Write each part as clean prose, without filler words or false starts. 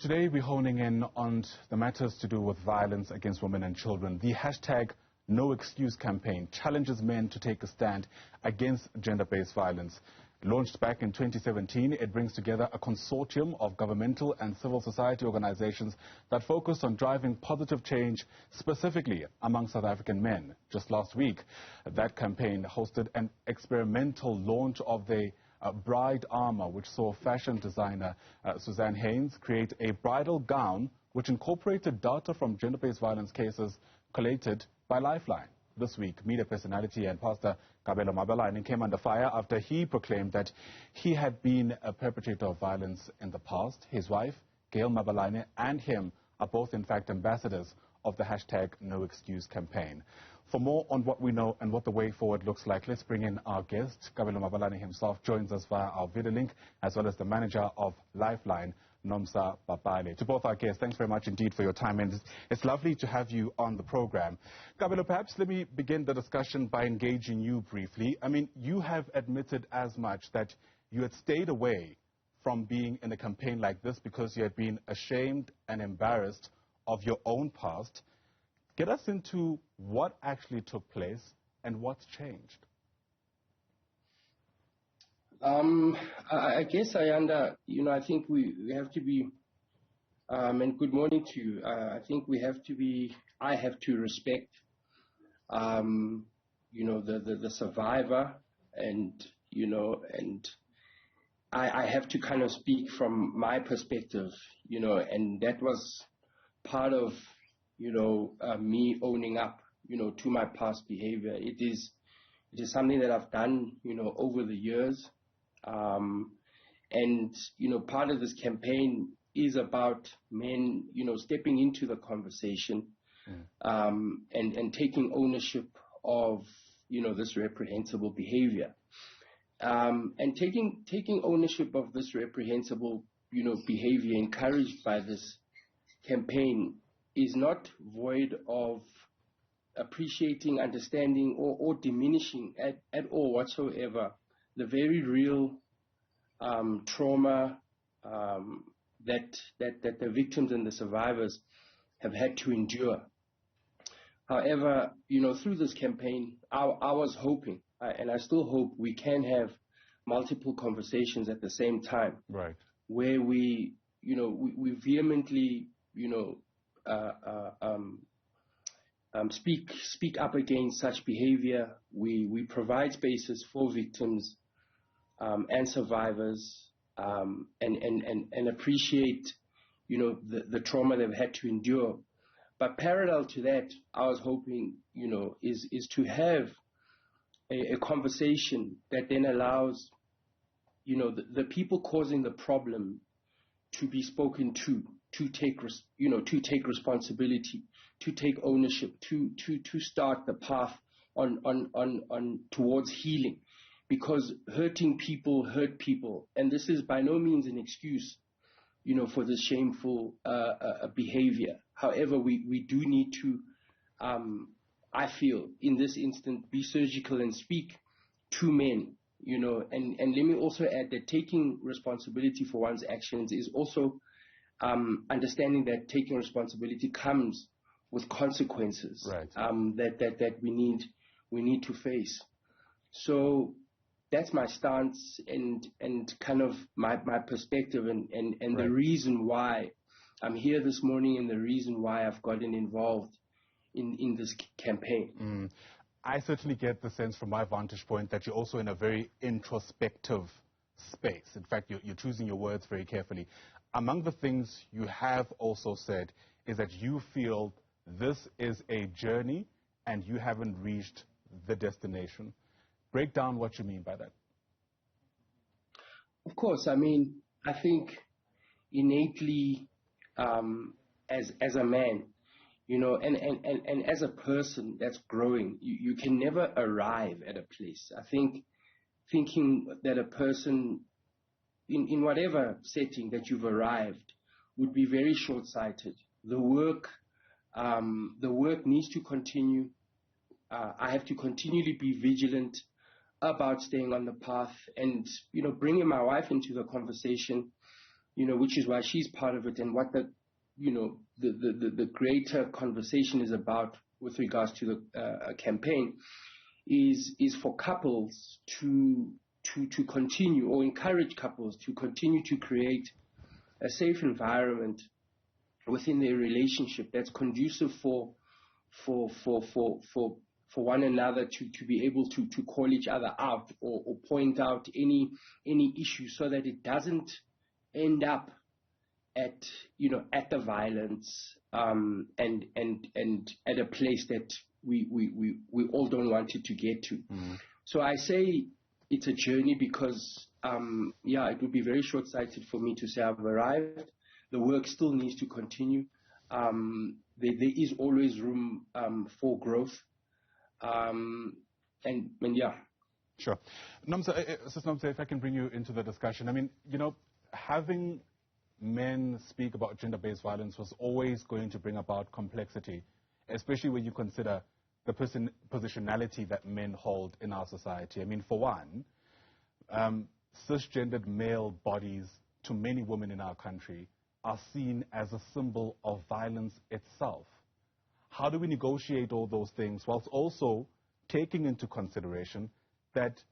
Today we're honing in on the matters to do with violence against women and children. The hashtag NoExcuse campaign challenges men to take a stand against gender-based violence. Launched back in 2017, it brings together a consortium of governmental and civil society organizations that focus on driving positive change, specifically among South African men. Just last week, that campaign hosted an experimental launch of the bride Armour, which saw fashion designer Suzaan Heyns create a bridal gown which incorporated data from gender-based violence cases collated by Lifeline. This week, media personality and Pastor Kabelo Mabalane came under fire after he proclaimed that he had been a perpetrator of violence in the past. His wife, Gail Mabalane, and him are both, in fact, ambassadors of the hashtag NoExcuse campaign. For more on what we know and what the way forward looks like, let's bring in our guest. Kabelo Mabalane himself joins us via our video link, as well as the manager of Lifeline, Nomsa Papale. To both our guests, thanks very much indeed for your time, and it's lovely to have you on the program. Kabelo, perhaps let me begin the discussion by engaging you briefly. I mean, you have admitted as much that you had stayed away from being in a campaign like this because you had been ashamed and embarrassed of your own past. Get us into what actually took place and what's changed. I guess I think we have to be, and good morning to you. I think I have to respect, the survivor, and, and I have to kind of speak from my perspective, and that was part of, me owning up, to my past behavior. It is something that I've done, over the years. And, part of this campaign is about men, stepping into the conversation, and taking ownership of, this reprehensible behavior. And taking ownership of this reprehensible, behavior encouraged by this campaign is not void of appreciating, understanding, or diminishing at all whatsoever the very real trauma that the victims and the survivors have had to endure. However, through this campaign, I was hoping, and I still hope, we can have multiple conversations at the same time, right, where we vehemently, speak up against such behavior. We provide spaces for victims and survivors, and appreciate, the trauma they've had to endure. But parallel to that, I was hoping, is to have a conversation that then allows, the people causing the problem to be spoken to take responsibility, to take ownership, to start the path on towards healing. Because hurting people hurt people, and this is by no means an excuse, for this shameful behavior. However, we do need to, I feel, in this instant, be surgical and speak to men, and let me also add that taking responsibility for one's actions is also understanding that taking responsibility comes with consequences, right, that we need to face. So that's my stance and kind of my perspective and right, the reason why I'm here this morning and the reason why I've gotten involved in this campaign. I certainly get the sense from my vantage point that you're also in a very introspective space. In fact, you're choosing your words very carefully. Among the things you have also said is that you feel this is a journey and you haven't reached the destination. Break down what you mean by that. Of course, I mean, I think innately, as a man, and as a person that's growing, you can never arrive at a place. I think thinking that a person in whatever setting that you've arrived would be very short-sighted. The work needs to continue. I have to continually be vigilant about staying on the path and, bringing my wife into the conversation which is why she's part of it, and what the greater conversation is about with regards to the campaign is for couples to continue, or encourage couples to continue to create a safe environment within their relationship that's conducive for one another to be able to call each other out or point out any issue, so that it doesn't end up at the violence and at a place that we all don't want it to get to. So I say it's a journey because it would be very short-sighted for me to say I've arrived. The work still needs to continue. There is always room for growth. And yeah. Sure. Nomsa, if I can bring you into the discussion. I mean, having men speak about gender-based violence was always going to bring about complexity, especially when you consider the positionality that men hold in our society. I mean, for one, cisgendered male bodies to many women in our country are seen as a symbol of violence itself. How do we negotiate all those things whilst also taking into consideration that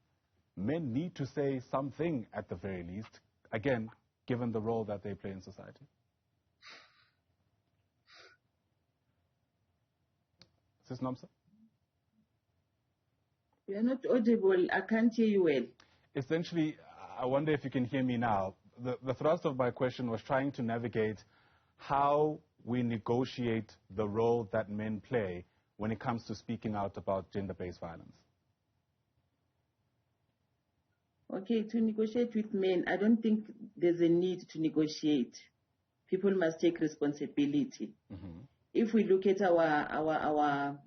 men need to say something at the very least, again, given the role that they play in society? Sis Nomsa? You're not audible. I can't hear you well. Essentially, I wonder if you can hear me now. The thrust of my question was trying to navigate how we negotiate the role that men play when it comes to speaking out about gender-based violence. Okay, to negotiate with men, I don't think there's a need to negotiate. People must take responsibility. If we look at our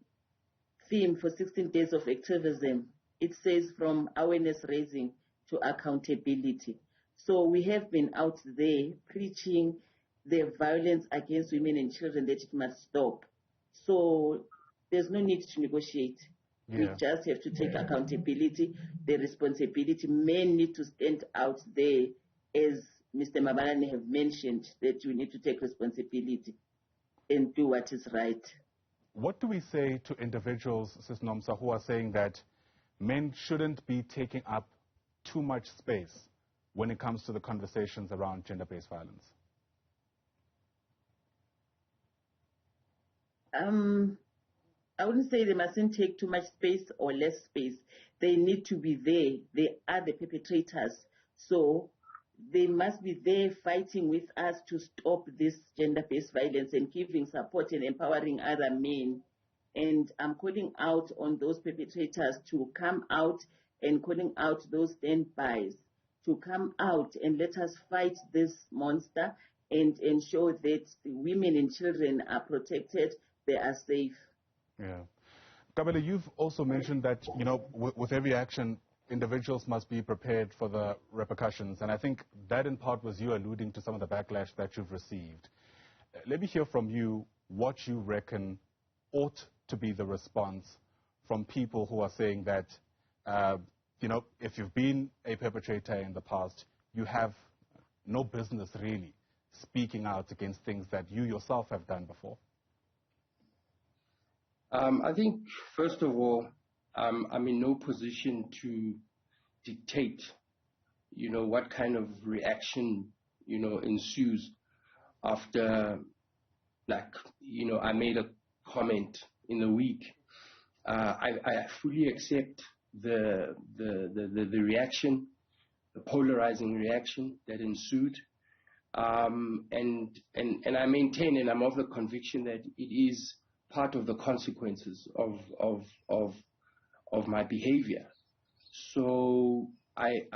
theme for 16 days of activism, it says from awareness raising to accountability. So we have been out there preaching the violence against women and children, that it must stop. So there's no need to negotiate. Yeah. We just have to take accountability, the responsibility. Men need to stand out there, as Mr. Mabalane have mentioned, that you need to take responsibility and do what is right. What do we say to individuals, Sis Nomsa, who are saying that men shouldn't be taking up too much space when it comes to the conversations around gender-based violence? I wouldn't say they mustn't take too much space or less space. They need to be there. They are the perpetrators. So they must be there fighting with us to stop this gender-based violence and giving support and empowering other men. And I'm calling out on those perpetrators to come out and calling out those standbys to come out and let us fight this monster and ensure that the women and children are protected, they are safe. Yeah. Kabelo, you've also mentioned that, with every action, individuals must be prepared for the repercussions. And I think that in part was you alluding to some of the backlash that you've received. Let me hear from you what you reckon ought to be the response from people who are saying that, if you've been a perpetrator in the past, you have no business really speaking out against things that you yourself have done before. I think, first of all, I'm in no position to dictate, what kind of reaction, ensues after, I made a comment in the week. I fully accept the reaction, the polarizing reaction that ensued, and I maintain, and I'm of the conviction that it is part of the consequences of my behavior. So I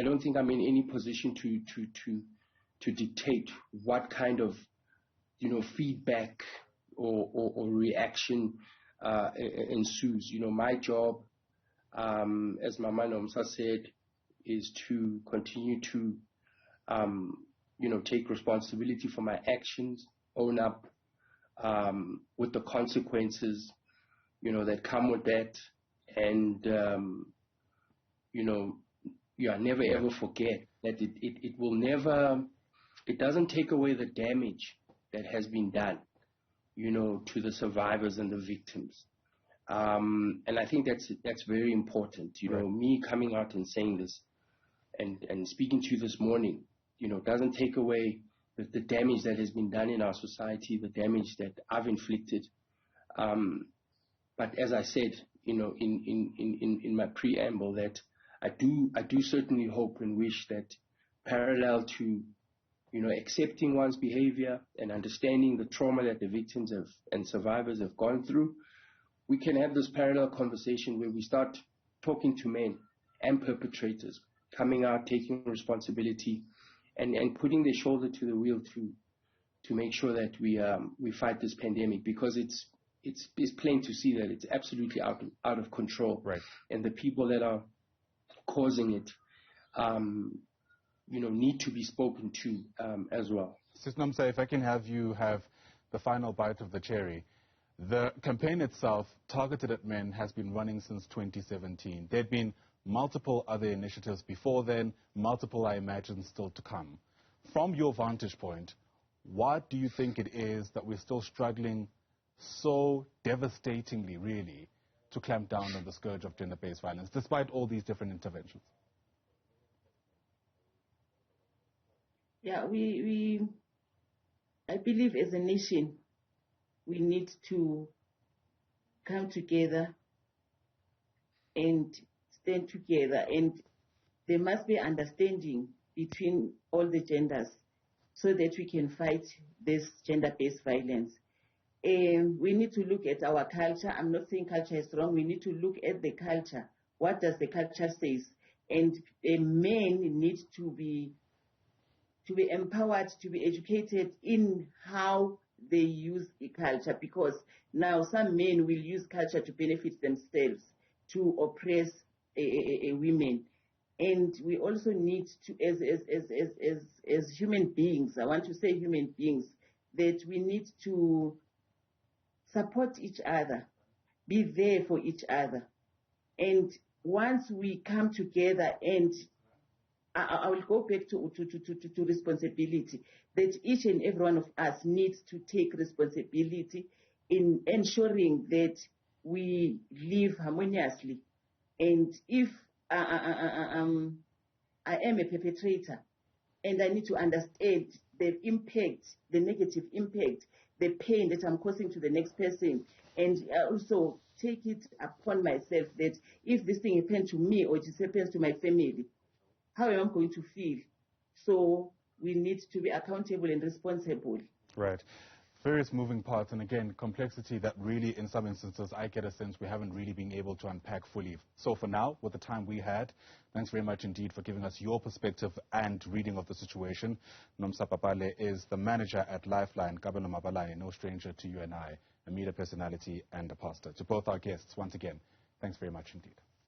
don't think I'm in any position to dictate what kind of feedback or reaction ensues. My job, as Mama Nomsa said, is to continue to take responsibility for my actions, own up with the consequences, that come with that, and, never ever forget that it will never, it doesn't take away the damage that has been done, to the survivors and the victims. And I think that's very important. Me coming out and saying this and speaking to you this morning, doesn't take away the damage that has been done in our society, the damage that I've inflicted. But as I said, in my preamble, that I do certainly hope and wish that parallel to, accepting one's behavior and understanding the trauma that the victims and survivors have gone through, we can have this parallel conversation where we start talking to men and perpetrators, coming out, taking responsibility, and putting their shoulder to the wheel to make sure that we fight this pandemic, because it's plain to see that it's absolutely out of control. Right. And the people that are causing it, need to be spoken to as well. Sis Nomsa, if I can have you have the final bite of the cherry. The campaign itself, targeted at men, has been running since 2017. There had been multiple other initiatives before then, multiple, I imagine, still to come. From your vantage point, what do you think it is that we're still struggling so devastatingly, really, to clamp down on the scourge of gender-based violence, despite all these different interventions? Yeah, I believe as a nation, we need to come together and stand together, and there must be understanding between all the genders so that we can fight this gender-based violence. And we need to look at our culture. I'm not saying culture is wrong. We need to look at the culture. What does the culture say? And men need to be empowered, to be educated in how they use a culture, because now some men will use culture to benefit themselves, to oppress women. And we also need to, as human beings, I want to say human beings, that we need to support each other, be there for each other. And once we come together, and I will go back to responsibility, that each and every one of us needs to take responsibility in ensuring that we live harmoniously. And if I am a perpetrator and I need to understand the impact, the negative impact, the pain that I'm causing to the next person, and also take it upon myself that if this thing happens to me or it happens to my family, how am I going to feel? So we need to be accountable and responsible. Right. Various moving parts, and again, complexity that really, in some instances, I get a sense we haven't really been able to unpack fully. So for now, with the time we had, thanks very much indeed for giving us your perspective and reading of the situation. Nomsa Papale is the manager at Lifeline. Kabelo Mabalane, no stranger to you and I, a media personality and a pastor. To both our guests, once again, thanks very much indeed.